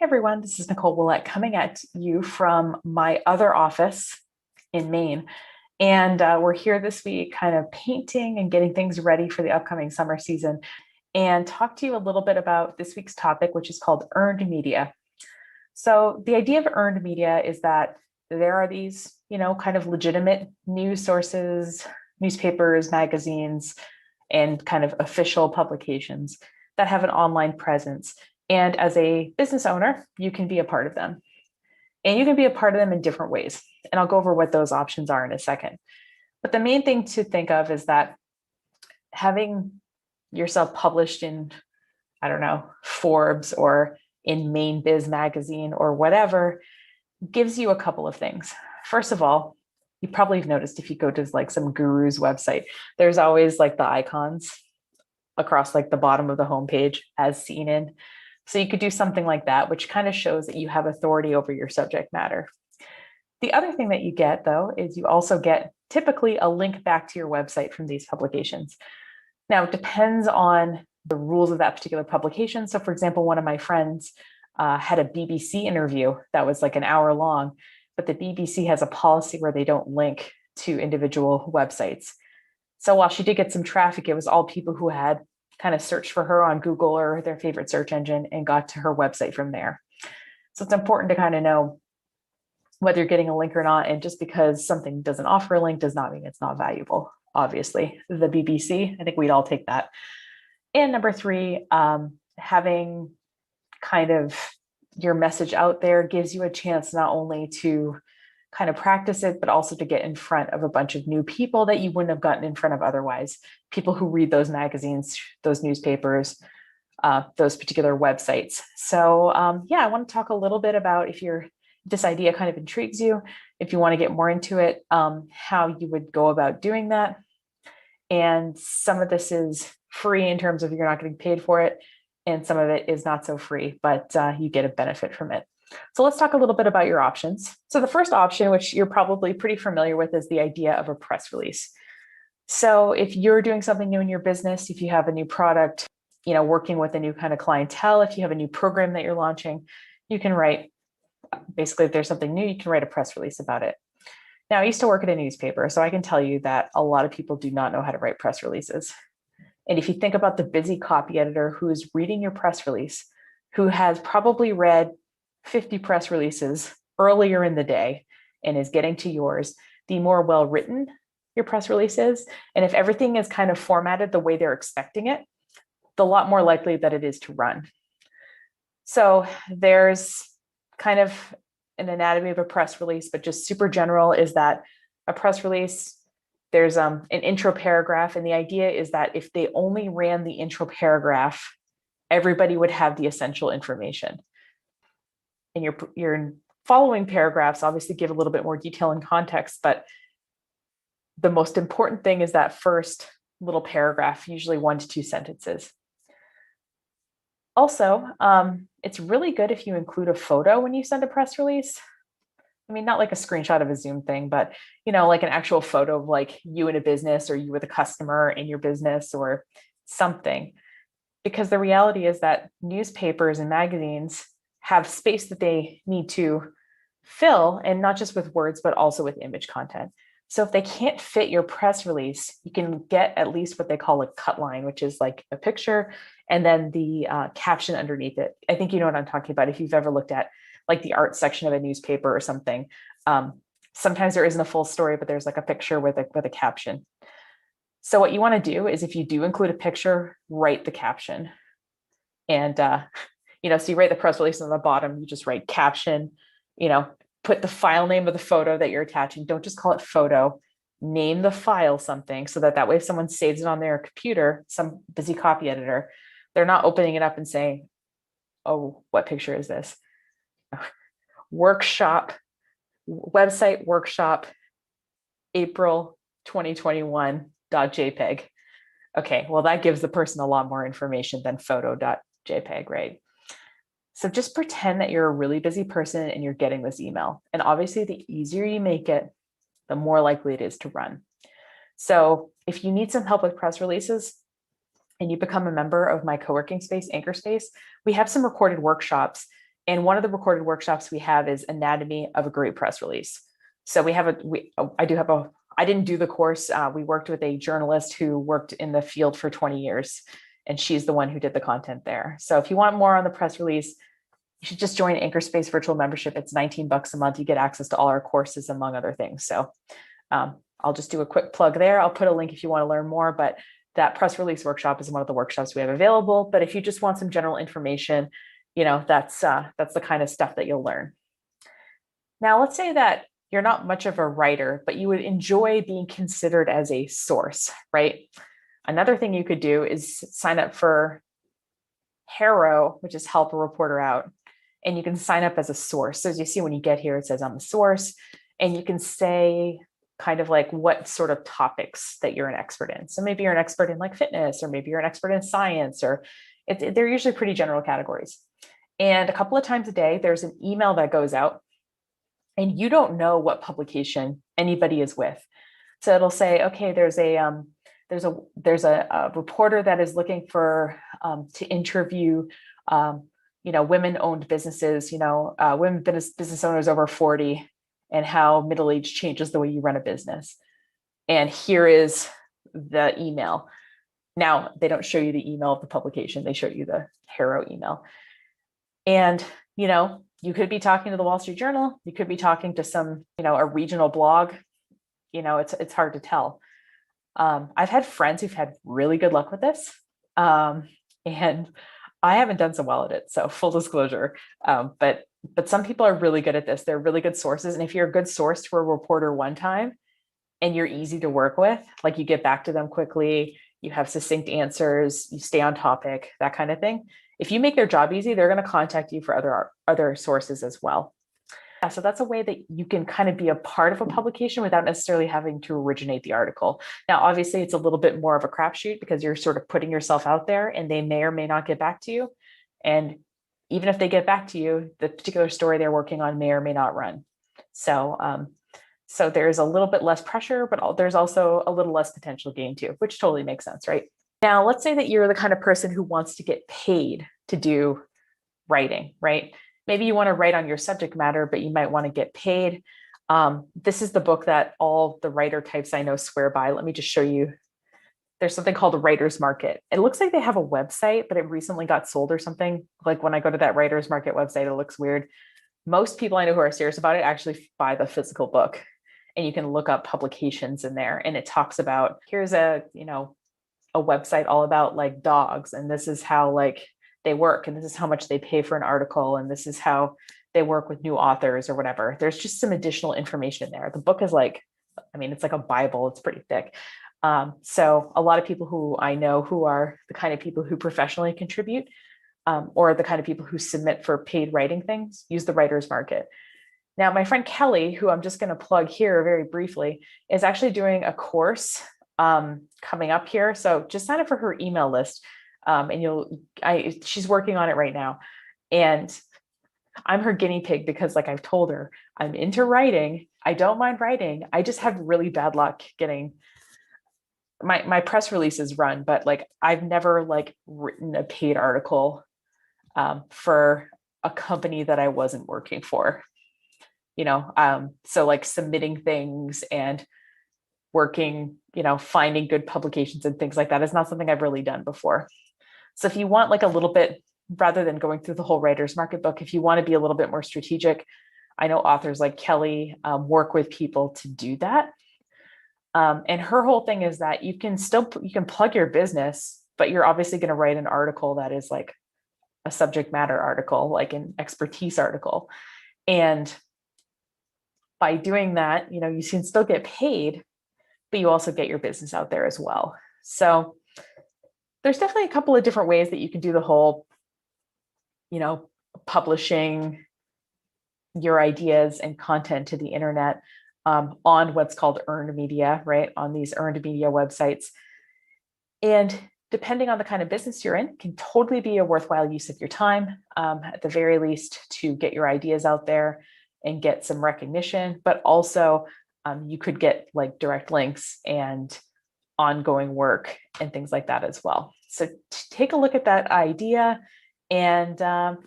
Hey everyone, this is Nicole Willett coming at you from my other office in Maine. And we're here this week kind of painting and getting things ready for the upcoming summer season and talk to you a little bit about this week's topic, which is called earned media. So the idea of earned media is that there are these, kind of legitimate news sources, newspapers, magazines, and kind of official publications that have an online presence. And as a business owner, you can be a part of them. And you can be a part of them in different ways. And I'll go over what those options are in a second. But the main thing to think of is that having yourself published in, I don't know, Forbes or in Maine Biz magazine or whatever gives you a couple of things. First of all, you probably have noticed if you go to like some guru's website, there's always like the icons across like the bottom of the homepage as seen in. So you could do something like that, which kind of shows that you have authority over your subject matter. The other thing that you get, though, is you also get typically a link back to your website from these publications. Now, it depends on the rules of that particular publication. So, for example, one of my friends had a BBC interview that was like an hour long, but the BBC has a policy where they don't link to individual websites. So while she did get some traffic, it was all people who had kind of searched for her on Google or their favorite search engine and got to her website from there. So it's important to kind of know whether you're getting a link or not. And just because something doesn't offer a link does not mean it's not valuable. Obviously, the BBC, I think we'd all take that. And number three, having kind of your message out there gives you a chance not only to kind of practice it, but also to get in front of a bunch of new people that you wouldn't have gotten in front of otherwise. People who read those magazines, those newspapers, those particular websites. So I want to talk a little bit about if this idea kind of intrigues you, if you want to get more into it, how you would go about doing that. And some of this is free in terms of you're not getting paid for it, and some of it is not so free, but you get a benefit from it. So let's talk a little bit about your options. So the first option, which you're probably pretty familiar with, is the idea of a press release. So if you're doing something new in your business, if you have a new product, working with a new kind of clientele, if you have a new program that you're launching, you can write, basically, if there's something new, you can write a press release about it. Now, I used to work at a newspaper, so I can tell you that a lot of people do not know how to write press releases. And if you think about the busy copy editor who is reading your press release, who has probably read 50 press releases earlier in the day and is getting to yours, the more well-written your press release is. And if everything is kind of formatted the way they're expecting it, the lot more likely that it is to run. So there's kind of an anatomy of a press release, but just super general is that a press release, there's an intro paragraph. And the idea is that if they only ran the intro paragraph, everybody would have the essential information. And your following paragraphs obviously give a little bit more detail and context, but the most important thing is that first little paragraph, usually 1 to 2 sentences. Also, it's really good if you include a photo when you send a press release. I mean, not like a screenshot of a Zoom thing, but like an actual photo of like you in a business or you with a customer in your business or something. Because the reality is that newspapers and magazines have space that they need to fill, and not just with words, but also with image content. So if they can't fit your press release, you can get at least what they call a cut line, which is like a picture and then the caption underneath it. I think you know what I'm talking about. If you've ever looked at like the art section of a newspaper or something, sometimes there isn't a full story, but there's like a picture with a caption. So what you want to do is if you do include a picture, write the caption. And, so you write the press release on the bottom, you just write caption, put the file name of the photo that you're attaching. Don't just call it photo, name the file something so that way if someone saves it on their computer, some busy copy editor, they're not opening it up and saying, oh, what picture is this? Workshop, website workshop, April 2021.jpg. Okay, well, that gives the person a lot more information than photo.jpg, right? So just pretend that you're a really busy person and you're getting this email. And obviously, the easier you make it, the more likely it is to run. So if you need some help with press releases and you become a member of my co-working space, Anchor Space, we have some recorded workshops. And one of the recorded workshops we have is Anatomy of a Great Press Release. So I didn't do the course. We worked with a journalist who worked in the field for 20 years, and she's the one who did the content there. So if you want more on the press release, you should just join Anchorspace virtual membership. It's $19 a month. You get access to all our courses, among other things. So I'll just do a quick plug there. I'll put a link if you want to learn more, but that press release workshop is one of the workshops we have available. But if you just want some general information, that's the kind of stuff that you'll learn. Now, let's say that you're not much of a writer, but you would enjoy being considered as a source, right? Another thing you could do is sign up for HARO, which is Help a Reporter Out. And you can sign up as a source. So as you see, when you get here, it says I'm a source, and you can say kind of like what sort of topics that you're an expert in. So maybe you're an expert in like fitness, or maybe you're an expert in science, or they're usually pretty general categories. And a couple of times a day, there's an email that goes out, and you don't know what publication anybody is with. So it'll say, okay, there's a reporter that is looking for to interview women-owned businesses, women business owners over 40, and how middle age changes the way you run a business. And here is the email. Now, they don't show you the email of the publication. They show you the HARO email. And, you could be talking to the Wall Street Journal. You could be talking to some, a regional blog. It's hard to tell. I've had friends who've had really good luck with this. And I haven't done so well at it. So full disclosure, but some people are really good at this. They're really good sources. And if you're a good source to a reporter one time and you're easy to work with, like you get back to them quickly, you have succinct answers, you stay on topic, that kind of thing. If you make their job easy, they're going to contact you for other sources as well. Yeah, so that's a way that you can kind of be a part of a publication without necessarily having to originate the article. Now, obviously, it's a little bit more of a crapshoot because you're sort of putting yourself out there, and they may or may not get back to you. And even if they get back to you, the particular story they're working on may or may not run. So there's a little bit less pressure, but there's also a little less potential gain too, which totally makes sense, right? Now, let's say that you're the kind of person who wants to get paid to do writing, right? Maybe you want to write on your subject matter, but you might want to get paid. This is the book that all the writer types I know swear by. Let me just show you. There's something called the Writer's Market. It looks like they have a website, but it recently got sold or something. Like when I go to that Writer's Market website, it looks weird. Most people I know who are serious about it actually buy the physical book, and you can look up publications in there. And it talks about, here's a website all about like dogs, and this is how like they work, and this is how much they pay for an article, and this is how they work with new authors or whatever. There's just some additional information in there. The book is it's like a Bible. It's pretty thick. So a lot of people who I know who are the kind of people who professionally contribute, or the kind of people who submit for paid writing things, use the Writer's Market. Now, my friend Kelly, who I'm just going to plug here very briefly, is actually doing a course coming up here. So just sign up for her email list. And she's working on it right now. And I'm her guinea pig because, like I've told her, I'm into writing. I don't mind writing. I just have really bad luck getting my press releases run, but like I've never like written a paid article for a company that I wasn't working for, so like submitting things and working, finding good publications and things like that is not something I've really done before. So if you want like a little bit, rather than going through the whole Writer's Market book, if you want to be a little bit more strategic, I know authors like Kelly work with people to do that. And her whole thing is that you can plug your business, but you're obviously going to write an article that is like a subject matter article, like an expertise article. And by doing that, you can still get paid, but you also get your business out there as well. So there's definitely a couple of different ways that you can do the whole, publishing your ideas and content to the internet on what's called earned media, right? On these earned media websites. And depending on the kind of business you're in, can totally be a worthwhile use of your time, at the very least, to get your ideas out there and get some recognition, but also you could get like direct links and ongoing work and things like that as well. So take a look at that idea and